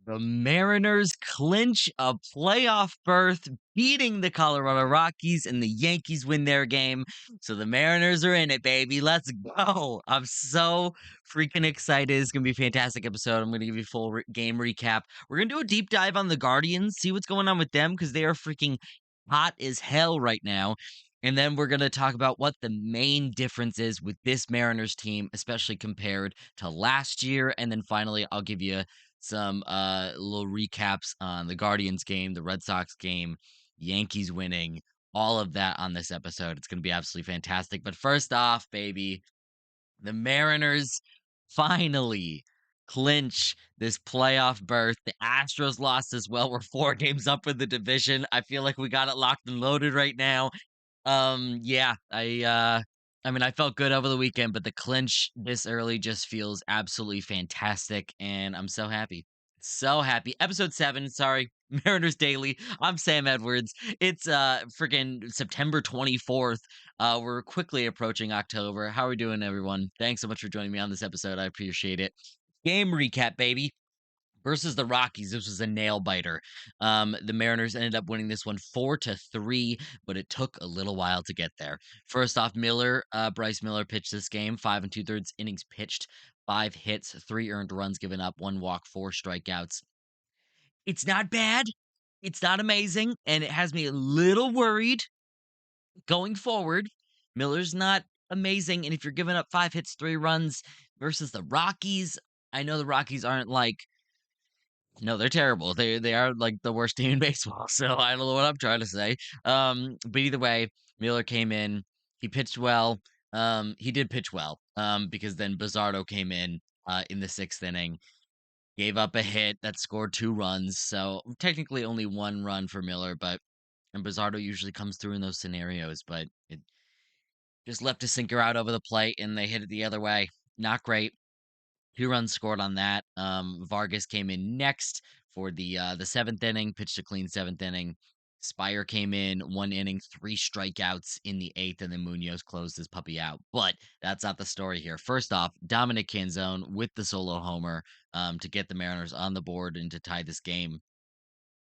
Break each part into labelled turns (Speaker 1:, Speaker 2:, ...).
Speaker 1: The Mariners clinch a playoff berth, beating the Colorado Rockies, and the Yankees win their game. So the Mariners are in it, baby. Let's go. I'm so freaking excited. It's going to be a fantastic episode. I'm going to give you a full game recap. We're going to do a deep dive on the Guardians, see what's going on with them because they are freaking hot as hell right now. And then we're going to talk about what the main difference is with this Mariners team, especially compared to last year. And then finally, I'll give you some little recaps on the Guardians game, the Red Sox game, Yankees winning, all of that on this episode. It's going to be absolutely fantastic. But first off, baby, the Mariners finally clinch this playoff berth. The Astros lost as well. We're 4 games up in the division. I feel like we got it locked and loaded right now. Yeah, I mean I felt good over the weekend, but the clinch this early just feels absolutely fantastic, and I'm so happy. So happy. Episode 7, sorry, Mariners Daily. I'm Sam Edwards. It's freaking September 24th. We're quickly approaching October. How are we doing, everyone? Thanks so much for joining me on this episode. I appreciate it. Game recap, baby versus the Rockies. This was a nail biter. The Mariners ended up winning this one 4-3, but it took a little while to get there. First off, Bryce Miller pitched this game, 5 2/3 innings pitched, 5 hits, 3 earned runs given up, 1 walk, 4 strikeouts. It's not bad. It's not amazing, and it has me a little worried going forward. Miller's not amazing, and if you're giving up 5 hits, 3 runs versus the Rockies, I know the Rockies aren't like no, they're terrible. They are like the worst team in baseball. So I don't know what I'm trying to say. But either way, Miller came in. He pitched well. He did pitch well. Because then Bizardo came in the 6th inning, gave up a hit that scored 2 runs. So technically only 1 run for Miller, but and Bizardo usually comes through in those scenarios, but it just left a sinker out over the plate and they hit it the other way. Not great. 2 runs scored on that. Vargas came in next for the 7th inning, pitched a clean 7th inning. Spire came in 1 inning, 3 strikeouts in the 8th, and then Munoz closed his puppy out. But that's not the story here. First off, Dominic Canzone with the solo homer to get the Mariners on the board and to tie this game.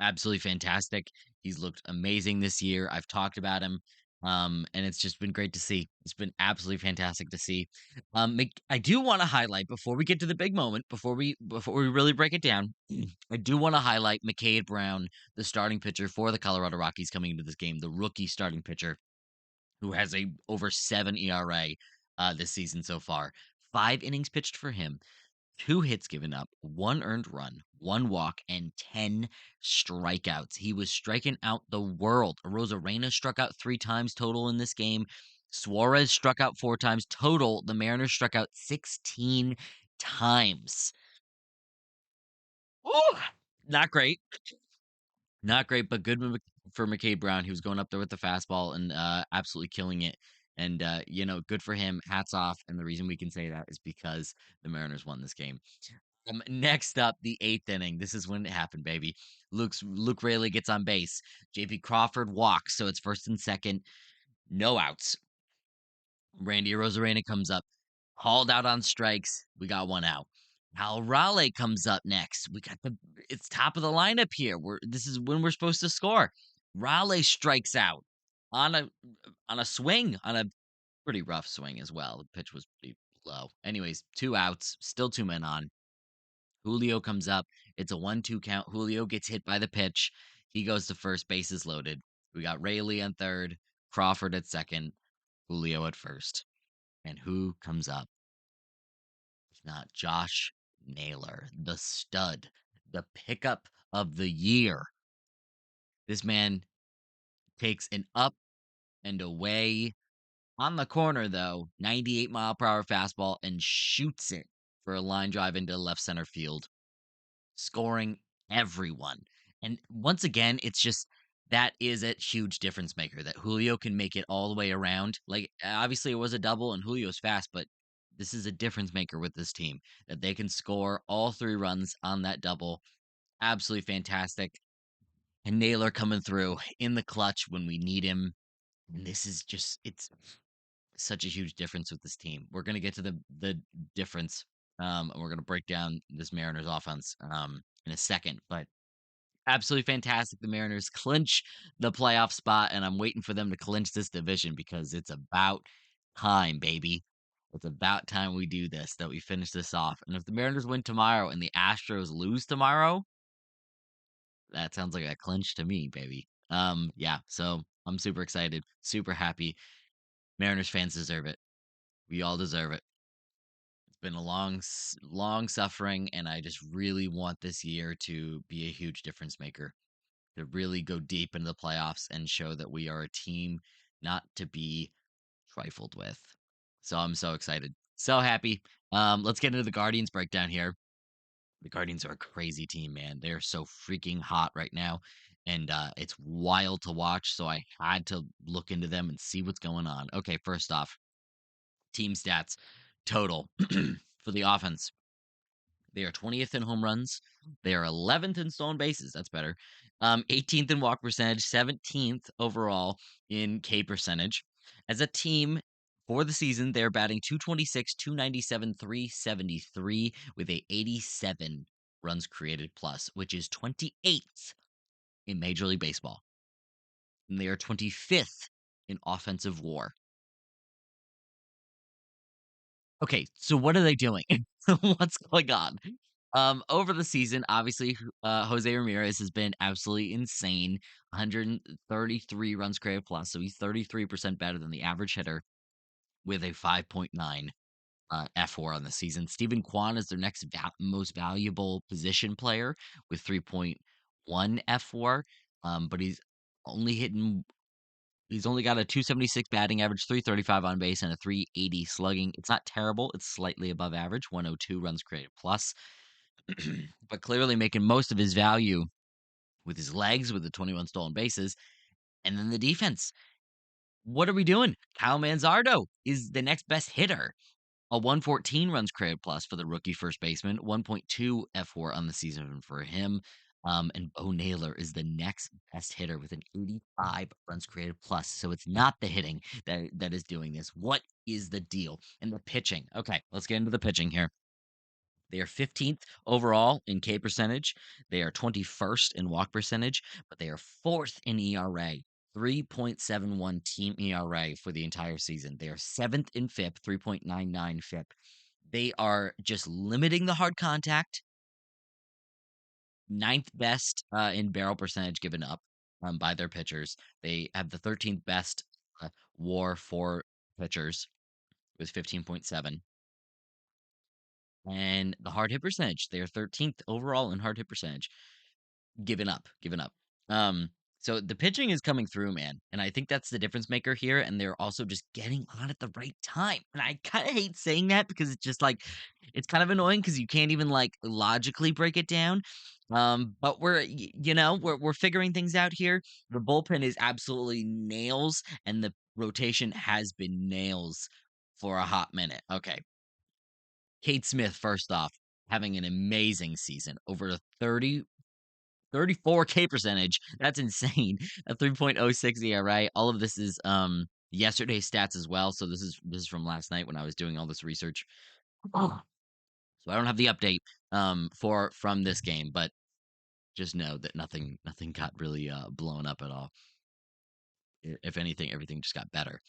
Speaker 1: Absolutely fantastic. He's looked amazing this year. I've talked about him. And it's just been great to see. It's been absolutely fantastic to see. I do want to highlight before we get to the big moment, before we really break it down, I do want to highlight McCade Brown, the starting pitcher for the Colorado Rockies coming into this game, the rookie starting pitcher who has a over 7 ERA this season so far. 5 innings pitched for him. 2 hits given up, 1 earned run, 1 walk, and 10 strikeouts. He was striking out the world. Rosarena struck out 3 times total in this game. Suarez struck out 4 times total. The Mariners struck out 16 times. Ooh, not great. Not great, but good for McCade Brown. He was going up there with the fastball and absolutely killing it. And good for him. Hats off. And the reason we can say that is because the Mariners won this game. Next up, the 8th inning. This is when it happened, baby. Luke Rayleigh gets on base. JP Crawford walks, so it's first and second, no outs. Randy Rosarena comes up, hauled out on strikes. We got 1 out. Al Raleigh comes up next. It's top of the lineup here. This is when we're supposed to score. Raleigh strikes out on a swing, on a pretty rough swing as well. The pitch was pretty low. Anyways, 2 outs, still 2 men on. Julio comes up. It's a 1-2 count. Julio gets hit by the pitch. He goes to first, bases loaded. We got Rayleigh on third, Crawford at second, Julio at first. And who comes up? If not Josh Naylor, the stud, the pickup of the year. This man takes an up and away on the corner, though, 98-mile-per-hour fastball and shoots it for a line drive into left center field, scoring everyone. And once again, it's just that is a huge difference maker that Julio can make it all the way around. Like, obviously, it was a double and Julio's fast, but this is a difference maker with this team that they can score all 3 runs on that double. Absolutely fantastic. And Naylor coming through in the clutch when we need him. And this is just, it's such a huge difference with this team. We're going to get to the difference. And we're going to break down this Mariners offense in a second, but absolutely fantastic. The Mariners clinch the playoff spot, and I'm waiting for them to clinch this division because it's about time, baby. It's about time we do this, that we finish this off. And if the Mariners win tomorrow and the Astros lose tomorrow, that sounds like a clinch to me, baby. Yeah, so I'm super excited, super happy. Mariners fans deserve it. We all deserve it. It's been a long suffering, and I just really want this year to be a huge difference maker, to really go deep into the playoffs and show that we are a team not to be trifled with. So I'm so excited. So happy. Let's get into the Guardians breakdown here. The Guardians are a crazy team, man. They're so freaking hot right now. And it's wild to watch. So I had to look into them and see what's going on. Okay, first off, team stats total for the offense. They are 20th in home runs. They are 11th in stolen bases. That's better. 18th in walk percentage, 17th overall in K percentage. As a team for the season, they're batting 226, 297, 373 with a 87 runs created plus, which is 28th in Major League Baseball. And they are 25th in offensive WAR. Okay, so what are they doing? What's going on? Over the season, obviously, Jose Ramirez has been absolutely insane. 133 runs created plus, so he's 33% better than the average hitter with a 5.9 F4 on the season. Steven Kwan is their next most valuable position player with 3.1 F4, but only hitting he's only got a 276 batting average, 335 on base, and a 380 slugging. It's not terrible. It's slightly above average, 102 runs created plus, but clearly making most of his value with his legs, with the 21 stolen bases, and then the defense. What are we doing? Kyle Manzardo is the next best hitter. A 114 runs created plus for the rookie first baseman, 1.2 F4 on the season for him. And Bo Naylor is the next best hitter with an 85 runs created plus. So it's not the hitting that is doing this. What is the deal? And the pitching. Okay, let's get into the pitching here. They are 15th overall in K percentage. They are 21st in walk percentage, but they are 4th in ERA. 3.71 team ERA for the entire season. They are 7th in FIP, 3.99 FIP. They are just limiting the hard contact, ninth best in barrel percentage given up by their pitchers. They have the 13th best WAR for pitchers with 15.7. And the hard hit percentage, they are 13th overall in hard hit percentage. Given up. Um, so the pitching is coming through, man, and I think that's the difference maker here. And they're also just getting on at the right time. And I kind of hate saying that because it's just like it's kind of annoying because you can't even like logically break it down. But we're figuring things out here. The bullpen is absolutely nails, and the rotation has been nails for a hot minute. Okay, Kate Smith, first off, having an amazing season, over a 34 K percentage. That's insane. A 3.06 ERA. All of this is yesterday's stats as well. So this is from last night when I was doing all this research. Oh. So I don't have the update for from this game, but just know that nothing got really blown up at all. If anything, everything just got better.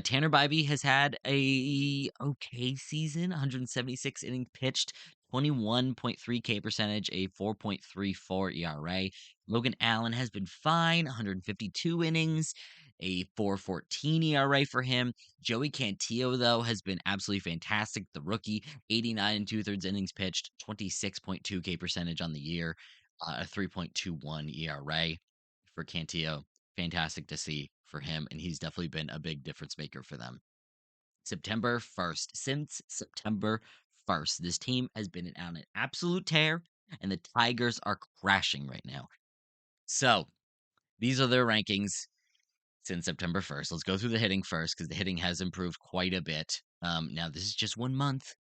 Speaker 1: Tanner Bybee has had a okay season, 176 innings pitched, 21.3 K percentage, a 4.34 ERA. Logan Allen has been fine, 152 innings, a 4.14 ERA for him. Joey Cantillo, though, has been absolutely fantastic. The rookie, 89 and two-thirds innings pitched, 26.2 K percentage on the year, a 3.21 ERA for Cantillo. Fantastic to see for him, and he's definitely been a big difference maker for them. September 1st, since September 1st, this team has been on an absolute tear, and the Tigers are crashing right now. So, these are their rankings since September 1st. Let's go through the hitting first because the hitting has improved quite a bit. Now, this is just 1 month.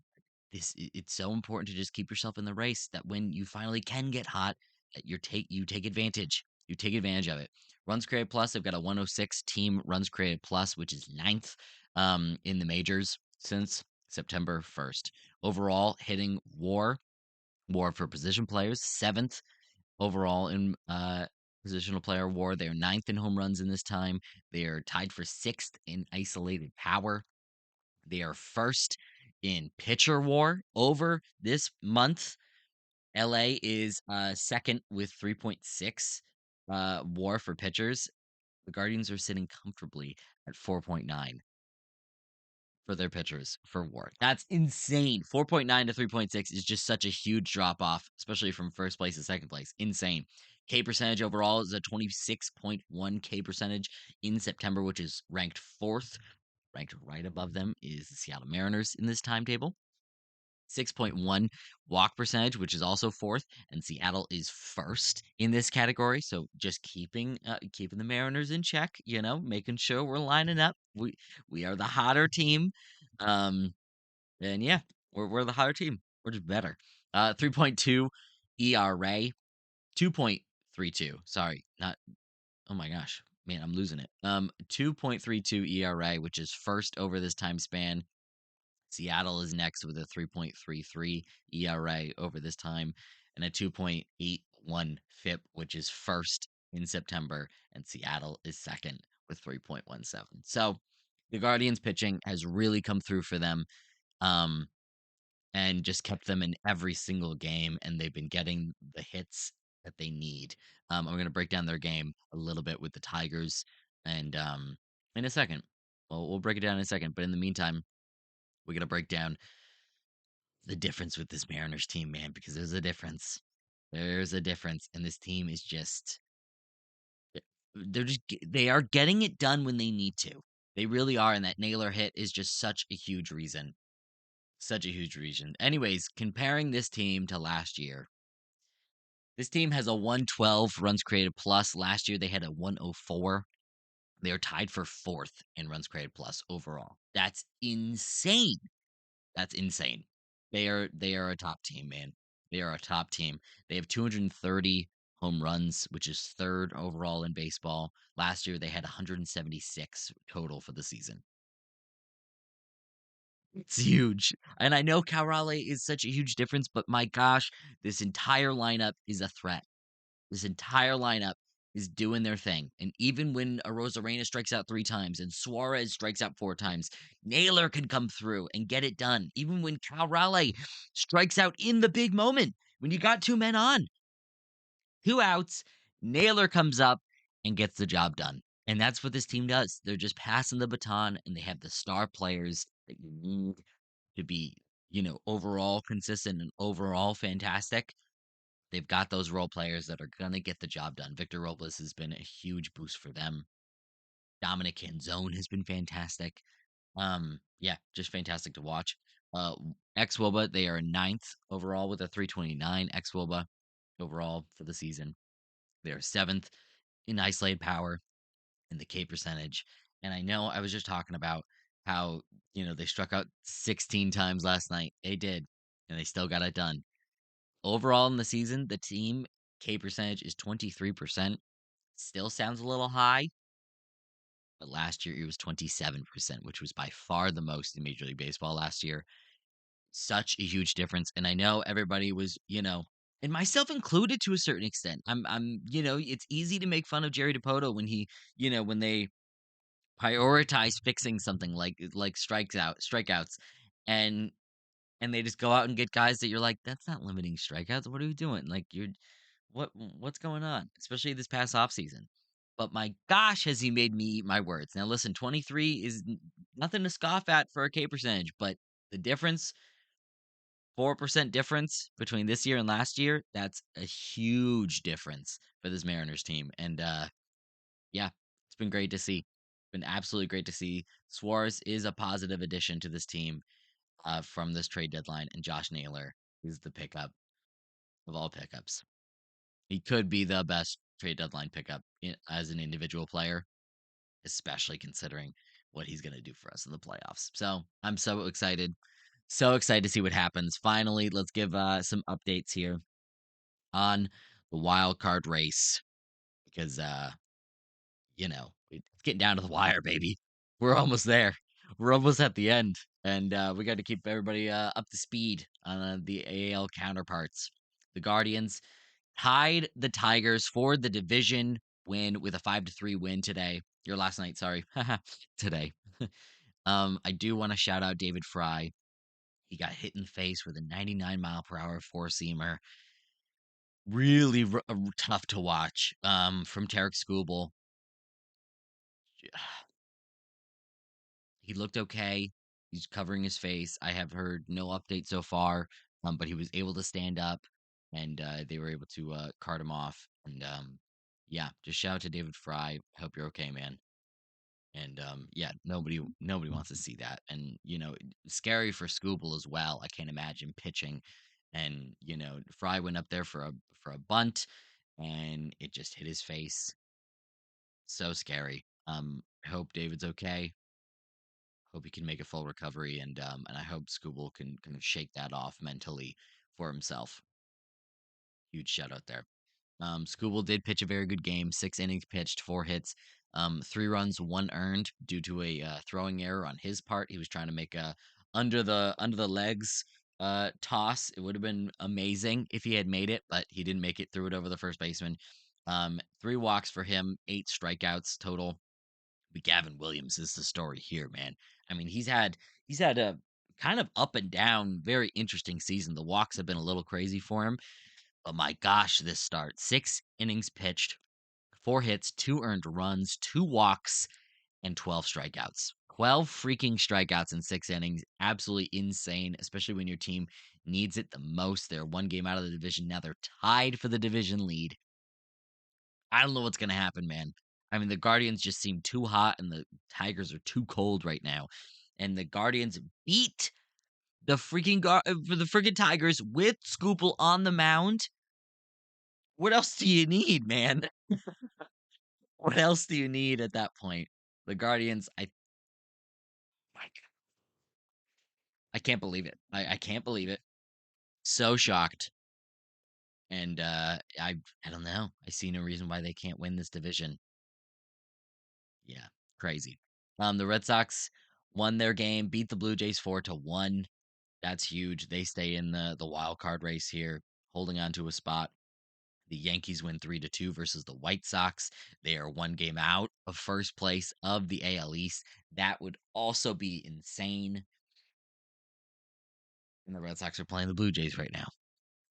Speaker 1: It's so important to just keep yourself in the race that when you finally can get hot, that you take advantage. You take advantage of it. Runs created plus, they've got a 106 team runs created plus, which is ninth in the majors since September 1st. Overall hitting WAR, WAR for position players, 7th overall in positional player WAR. They are 9th in home runs in this time. They are tied for 6th in isolated power. They are 1st in pitcher WAR over this month. LA is 2nd with 3.6 WAR for pitchers. The Guardians are sitting comfortably at 4.9 for their pitchers for WAR. That's insane. 4.9 to 3.6 is just such a huge drop off, especially from first place to second place. Insane. K percentage overall is a 26.1 K percentage in September, which is ranked 4th. Ranked right above them is the Seattle Mariners in this timetable. 6.1 walk percentage, which is also 4th, and Seattle is 1st in this category. So just keeping the Mariners in check, making sure we're lining up. We are the hotter team. Um and yeah, we're the hotter team. We're just better. 3.2 ERA, 2.32. Sorry, not oh my gosh. Man, I'm losing it. 2.32 ERA, which is 1st over this time span. Seattle is next with a 3.33 ERA over this time and a 2.81 FIP, which is 1st in September, and Seattle is 2nd with 3.17. So the Guardians pitching has really come through for them, um, and just kept them in every single game, and they've been getting the hits that they need. I'm going to break down their game a little bit with the Tigers, and in a second. Well, we'll break it down in a second, but in the meantime, we're going to break down the difference with this Mariners team, man, because there's a difference. There's a difference, and this team is just they are getting it done when they need to. They really are, and that Naylor hit is just such a huge reason. Such a huge reason. Anyways, comparing this team to last year, this team has a 112 runs created plus. Last year they had a 104. They are tied for 4th in runs created plus overall. That's insane. That's insane. They are a top team, man. They are a top team. They have 230 home runs, which is 3rd overall in baseball. Last year they had 176 total for the season. It's huge. And I know Cal Raleigh is such a huge difference, but my gosh, this entire lineup is a threat. This entire lineup is doing their thing. And even when Arozarena strikes out 3 times and Suarez strikes out 4 times, Naylor can come through and get it done. Even when Cal Raleigh strikes out in the big moment, when you got 2 men on, 2 outs, Naylor comes up and gets the job done. And that's what this team does. They're just passing the baton, and they have the star players that you need to be, overall consistent and overall fantastic. They've got those role players that are gonna get the job done. Victor Robles has been a huge boost for them. Dominic Canzone has been fantastic. Yeah, just fantastic to watch. Ex Woba, they are 9th overall with a 329 ex Woba overall for the season. They are 7th in isolated power and the K percentage. And I know I was just talking about how, they struck out 16 times last night. They did, and they still got it done. Overall in the season, the team K percentage is 23%. Still sounds a little high, but last year it was 27%, which was by far the most in Major League Baseball last year. Such a huge difference. And I know everybody was, and myself included to a certain extent. It's easy to make fun of Jerry DePoto when when they prioritize fixing something like strikeouts, and they just go out and get guys that you're like, that's not limiting strikeouts. What are you doing? Like what's going on? Especially this past offseason. But my gosh, has he made me eat my words. Now listen, 23 is nothing to scoff at for a K percentage, but the difference, 4% difference between this year and last year, that's a huge difference for this Mariners team. And yeah, it's been great to see. Been absolutely great to see. Suarez is a positive addition to this team from this trade deadline, and Josh Naylor is the pickup of all pickups. He could be the best trade deadline pickup as an individual player, especially considering what he's going to do for us in the playoffs. So I'm so excited to see what happens. Finally, let's give some updates here on the wild card race because it's getting down to the wire, baby. We're almost there. We're almost at the end, and we got to keep everybody up to speed on the AL counterparts. The Guardians tied the Tigers for the division win with a 5-3 win today. Or last night, sorry. Today. I do want to shout out David Fry. He got hit in the face with a 99-mile-per-hour four-seamer. Really tough to watch. From Tarek Skubal. He looked okay. He's covering his face. I have heard no update so far, but he was able to stand up, and they were able to cart him off. And yeah, just shout out to David Fry. Hope you're okay, man. And yeah, nobody wants to see that. And scary for Scooble as well. I can't imagine pitching, and Fry went up there for a bunt, and it just hit his face. So scary. I hope David's okay. Hope he can make a full recovery, and I hope Scooble can kind of shake that off mentally for himself. Huge shout out there. Scooble did pitch a very good game. 6 innings pitched, 4 hits, 3 runs, 1 earned due to a throwing error on his part. He was trying to make a under the legs toss. It would have been amazing if he had made it, but he didn't make it. Threw it over the first baseman. 3 walks for him, 8 strikeouts total. But Gavin Williams is the story here, man. I mean, he's had a kind of up and down, very interesting season. The walks have been a little crazy for him, but my gosh, this start 6 innings pitched, 4 hits, 2 earned runs, 2 walks, and 12 strikeouts. 12 freaking strikeouts in 6 innings. Absolutely insane, especially when your team needs it the most. They're 1 game out of the division. Now they're tied for the division lead. I don't know what's gonna happen, man. I mean, the Guardians just seem too hot, and the Tigers are too cold right now. And the Guardians beat for the freaking Tigers with Scoople on the mound. What else do you need, man? What else do you need at that point? The Guardians, my I can't believe it. I can't believe it. So shocked. And I don't know. I see no reason why they can't win this division. Yeah, crazy. The Red Sox won their game, beat the Blue Jays 4-1. That's huge. They stay in the wild card race here, holding on to a spot. The Yankees win 3-2 versus the White Sox. They are 1 game out of first place of the AL East. That would also be insane. And the Red Sox are playing the Blue Jays right now.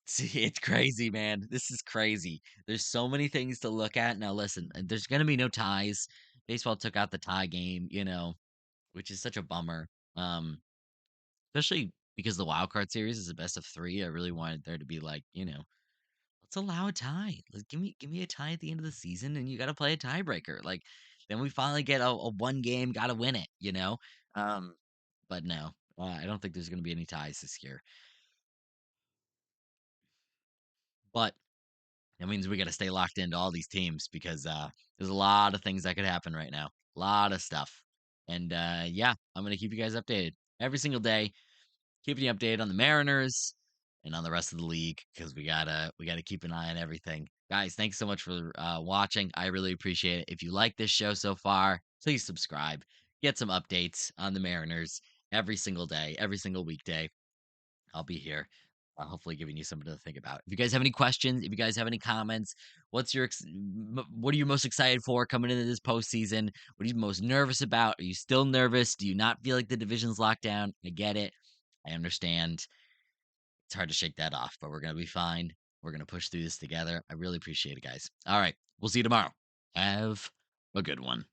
Speaker 1: See, it's crazy, man. This is crazy. There's so many things to look at. Now, listen, there's going to be no ties. Baseball took out the tie game, which is such a bummer. Um, Especially because the wild card series is a best of 3. I really wanted there to be like, let's allow a tie. Let's give me a tie at the end of the season, and you got to play a tiebreaker. Like then we finally get a 1 game, got to win it. Um, but no, I don't think there's going to be any ties this year. But that means we got to stay locked into all these teams because there's a lot of things that could happen right now. A lot of stuff. And yeah, I'm gonna keep you guys updated every single day, keeping you updated on the Mariners and on the rest of the league because we gotta keep an eye on everything. Guys, thanks so much for watching. I really appreciate it. If you like this show so far, please subscribe. Get some updates on the Mariners every single day, every single weekday. I'll be here. Hopefully giving you something to think about. If you guys have any questions, if you guys have any comments, what are you most excited for coming into this postseason? What are you most nervous about? Are you still nervous? Do you not feel like the division's locked down? I get it. I understand. It's hard to shake that off, but we're gonna be fine. We're gonna push through this together. I really appreciate it, guys. All right, we'll see you tomorrow. Have a good one.